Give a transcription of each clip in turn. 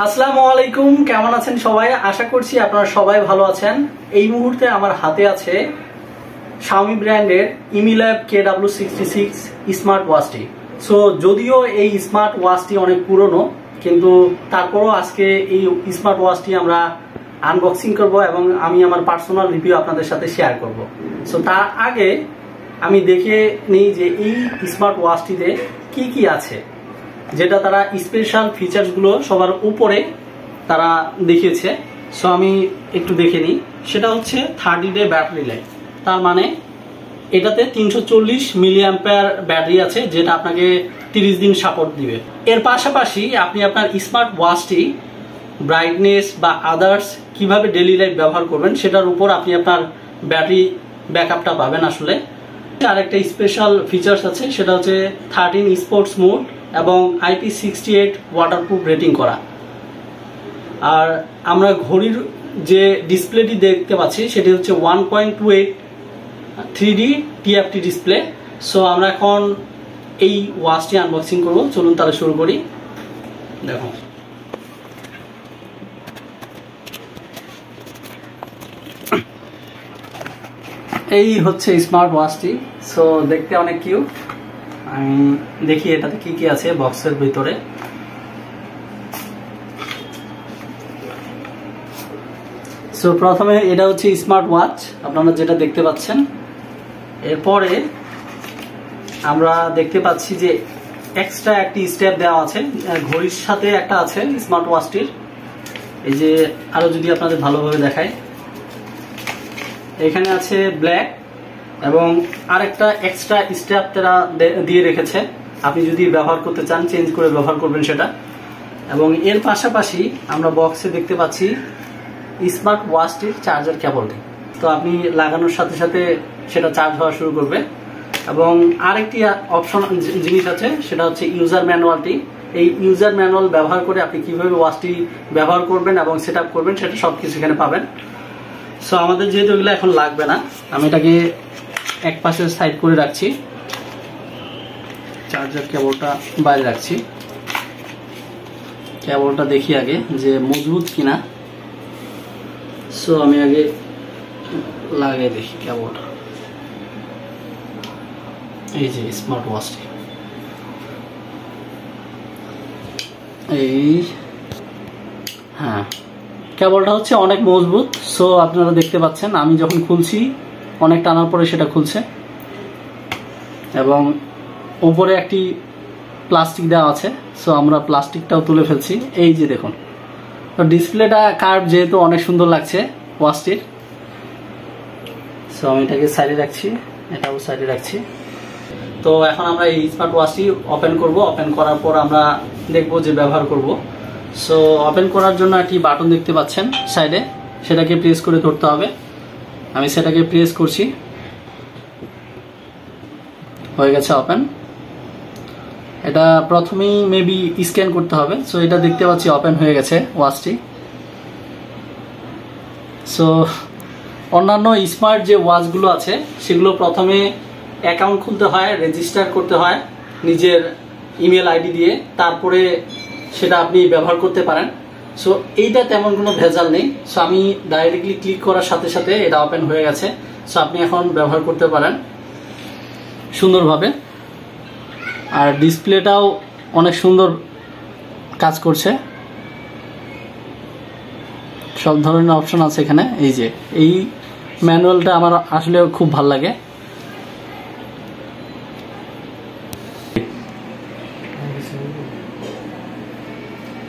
আসসালামু আলাইকুম, কেমন আছেন সবাই? আশা করছি আপনারা সবাই ভালো আছেন। এই মুহূর্তে আমার হাতে আছে Xiaomi ব্র্যান্ডের IMILAB KW66 স্মার্ট ওয়াচটি। সো যদিও এই স্মার্ট ওয়াচটি অনেক পুরনো, কিন্তু তারপরও আজকে এই স্মার্ট ওয়াচটি আমরা আনবক্সিং করব এবং আমি আমার পার্সোনাল রিভিউ আপনাদের সাথে শেয়ার করব। সো তার আগে আমি দেখে নিই যে এই স্মার্ট ওয়াচটিতে কি কি আছে, যেটা তারা স্পেশাল ফিচার্সগুলো সবার উপরে তারা দেখিয়েছে। সো আমি একটু দেখে নিই। সেটা হচ্ছে 30 ডে ব্যাটারি লাইফ। তার মানে এটাতে 340 মিলি অ্যাম্পিয়ার ব্যাটারি আছে, যেটা আপনাকে 30 দিন সাপোর্ট দিবে। এর পাশাপাশি আপনি আপনার স্মার্ট ওয়াচটি ব্রাইটনেস বা আদার্স কিভাবে ডেইলি লাইফ ব্যবহার করবেন সেটার উপর আপনি আপনার ব্যাটারি ব্যাকআপটা পাবেন। আসলে আরেকটা স্পেশাল ফিচার্স আছে, সেটা হচ্ছে 13 স্পোর্টস মোড এবং IP68 ওয়াটারপ্রুফ রেটিং করা। আর আমরা ঘড়ির যে ডিসপ্লেটি দেখতে পাচ্ছি সেটি হচ্ছে 1.28 3D TFT ডিসপ্লে। সো আমরা এখন এই ওয়াচটি আনবক্সিং করব। চলুন তাহলে শুরু করি। দেখুন, এই হচ্ছে স্মার্ট ওয়াচটি। সো দেখতে অনেক কিউট। আমি দেখি এটাতে কি কি আছে বক্সের ভিতরে। সো প্রথমে এটা হচ্ছে স্মার্ট ওয়াচ, আপনারা যেটা দেখতে পাচ্ছেন। এরপরে আমরা দেখতে পাচ্ছি যে এক্সট্রা একটি স্টেপ দেওয়া আছে, ঘড়ির সাথে একটা আছে স্মার্ট ওয়াচটির। এই যে আরো যদি আপনাদের ভালোভাবে দেখায়, এখানে আছে ব্ল্যাক এবং আরেকটা এক্সট্রা স্টেপ তারা দিয়ে রেখেছে। আপনি যদি ব্যবহার করতে চান চেঞ্জ করে ব্যবহার করবেন সেটা। এবং এর পাশাপাশি আমরা বক্সে দেখতে পাচ্ছি স্মার্ট ওয়াচটির চার্জার কেবলটি। তো আপনি লাগানোর সাথে সাথে সেটা চার্জ হওয়া শুরু করবে। এবং আরেকটি অপশন জিনিস আছে, সেটা হচ্ছে ইউজার ম্যানুয়ালটি। এই ইউজার ম্যানুয়াল ব্যবহার করে আপনি কিভাবে ওয়াচটি ব্যবহার করবেন এবং সেট আপ করবেন সেটা সবকিছু এখানে পাবেন। সো আমাদের যেহেতু এগুলো এখন লাগবে না, আমি এটাকে এক পাশে সাইড করে রাখছি, চার্জার কেবলটা বাইরে রাখছি। কেবলটা দেখি আগে যে মজবুত কিনা। সো আমি আগে লাগিয়ে দেখি কেবলটা। এই যে স্মার্ট ওয়াচটি, এই হ্যাঁ কেবলটা হচ্ছে অনেক মজবুত। সো আপনারা দেখতে পাচ্ছেন আমি যখন খুলছি অনেক টানার পরে সেটা খুলছে। এবং উপরে একটি প্লাস্টিক দেওয়া আছে, সো আমরা প্লাস্টিকটাও তুলে ফেলছি। এই যে দেখুন, তো ডিসপ্লেটা কার্ভ যেহেতু অনেক সুন্দর লাগছে ওয়াচটির। সো আমি এটাকে সাইডে রাখছি, এটাও সাইডে রাখছি। তো এখন আমরা এই স্মার্ট ওয়াচটি ওপেন করব। ওপেন করার পর আমরা দেখব যে ব্যবহার করব। সো ওপেন করার জন্য একটি বাটন দেখতে পাচ্ছেন সাইডে, সেটাকে প্রেস করে ধরতে হবে। আমি সেটাকে প্রেস করছি, হয়ে গেছে ওপেন। এটা প্রথমেই মেবি স্ক্যান করতে হবে। সো এটা দেখতে পাচ্ছি ওপেন হয়ে গেছে ওয়াচটি। সো অন্যান্য স্মার্ট যে ওয়াচগুলো আছে সেগুলো প্রথমে অ্যাকাউন্ট খুলতে হয়, রেজিস্টার করতে হয় নিজের ইমেল আইডি দিয়ে, তারপরে সেটা আপনি ব্যবহার করতে পারেন। সো এইটা তেমন কোনো ভেজাল নেই। সো আমি ডাইরেক্টলি ক্লিক করার সাথে সাথে এটা ওপেন হয়ে গেছে। সো আপনি এখন ব্যবহার করতে পারেন সুন্দরভাবে। আর ডিসপ্লেটাও অনেক সুন্দর কাজ করছে, সব ধরনের অপশন আছে এখানে। এই যে এই ম্যানুয়ালটা আমার আসলে খুব ভালো লাগে।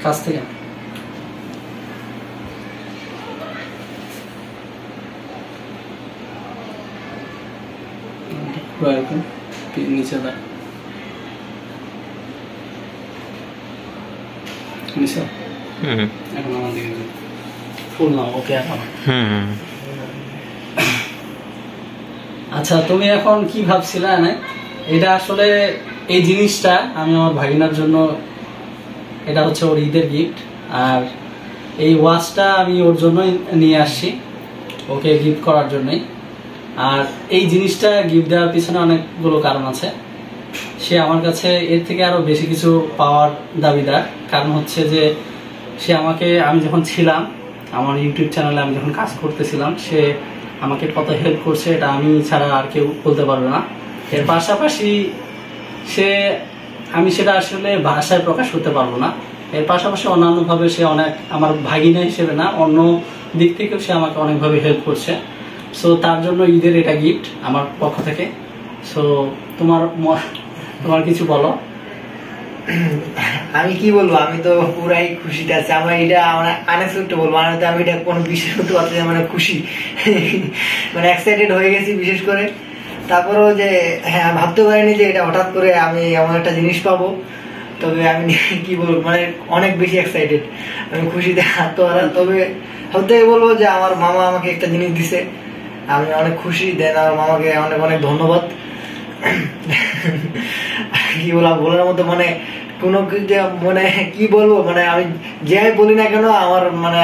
কাছ থেকে নিচে দেয় নিচে এখন আমার দিকে ফুল না ওকে এখন। আচ্ছা, তুমি এখন কি ভাবছিলে? না, এটা আসলে এই জিনিসটা আমি আমার ভাগিনার জন্য, এটা হচ্ছে ওর ঈদের গিফট। আর এই ওয়াচটা আমি ওর জন্যই নিয়ে আসছি, ওকে গিফট করার জন্যই। আর এই জিনিসটা গিফট দেওয়ার পিছনে অনেকগুলো কারণ আছে। সে আমার কাছে এর থেকে আরো বেশি কিছু পাওয়ার দাবিদার। কারণ হচ্ছে যে সে আমাকে, আমি যখন ছিলাম আমার ইউটিউব চ্যানেলে আমি যখন কাজ করতেছিলাম, সে আমাকে কত হেল্প করছে এটা আমি ছাড়া আর কেউ বলতে পারবে না। এর পাশাপাশি আমি সেটা আসলে ভাষায় প্রকাশ করতে পারবো না। এর পাশাপাশি অন্যান্যভাবে সে অনেক, আমার ভাগিনা হিসেবে না, অন্য দিক থেকেও সে আমাকে অনেকভাবে হেল্প করছে। সো তার জন্য ঈদের এটা গিফট আমার পক্ষ থেকে। সো তোমার কিছু বলো। আমি কি বলবো, আমি তো পুরাই খুশিতে আছি। আমার এটা মানে আনএক্সপেক্টেড বলবো, আমি এটা কোনো বিশেষ করতে পারছি না, মানে খুশি মানে এক্সাইটেড হয়ে গেছি বিশেষ করে। তারপরেও যে হ্যাঁ, ভাবতে পারিনি যে এটা হঠাৎ করে আমি এমন একটা জিনিস পাবো। তবে আমি কি বলবো, মানে অনেক বেশি এক্সাইটেড, আমি খুশিতে আত্মহারা। তবে সব থেকে বলবো যে আমার মামা আমাকে একটা জিনিস দিছে, আমি অনেক খুশি। দেন আমার মামাকে অনেক অনেক ধন্যবাদ। কি বললাম, বলার মতো মানে কোনো মানে কি বলবো, মানে আমি যাই বলি না কেন আমার মানে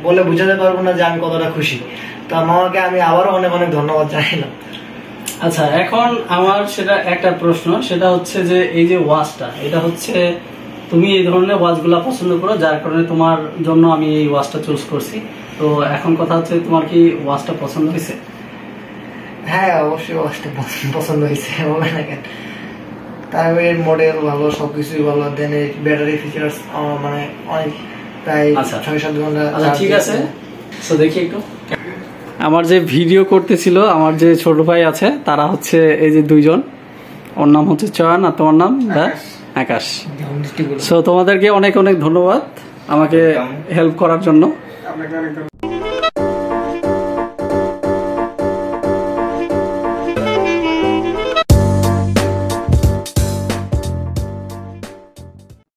বলে বুঝাতে পারবো না যে আমি কতটা খুশি। তো মামাকে আমি আবারও অনেক অনেক ধন্যবাদ জানাইলাম। আচ্ছা, এখন আমার সেটা একটা প্রশ্ন, সেটা হচ্ছে যে এই যে ওয়াচটা, এটা হচ্ছে তুমি এই ধরনের ওয়াচগুলো পছন্দ করো, যার কারণে তোমার জন্য আমি এই ওয়াচটা চুজ করছি। তো এখন কথা হচ্ছে, তোমার কি ওয়াচটা পছন্দ হয়েছে? হ্যাঁ, অবশ্যই ওয়াচটা পছন্দ হয়েছে, হবে না কেন। তারপরে এর মডেল ভালো, সবকিছুই ভালো। দেন এর ব্যাটারি ফিচার্স মানে অনেক, প্রায় 6-7 ঘন্টা। আচ্ছা ঠিক আছে, তো দেখি একটু। আমার যে ভিডিও করতেছিল আমার যে ছোট ভাই আছে, তারা হচ্ছে এই যে দুইজন, ওর নাম হচ্ছে চয়ন আর তোমার নাম আকাশ। সো তোমাদেরকে অনেক অনেক ধন্যবাদ আমাকে হেল্প করার জন্য।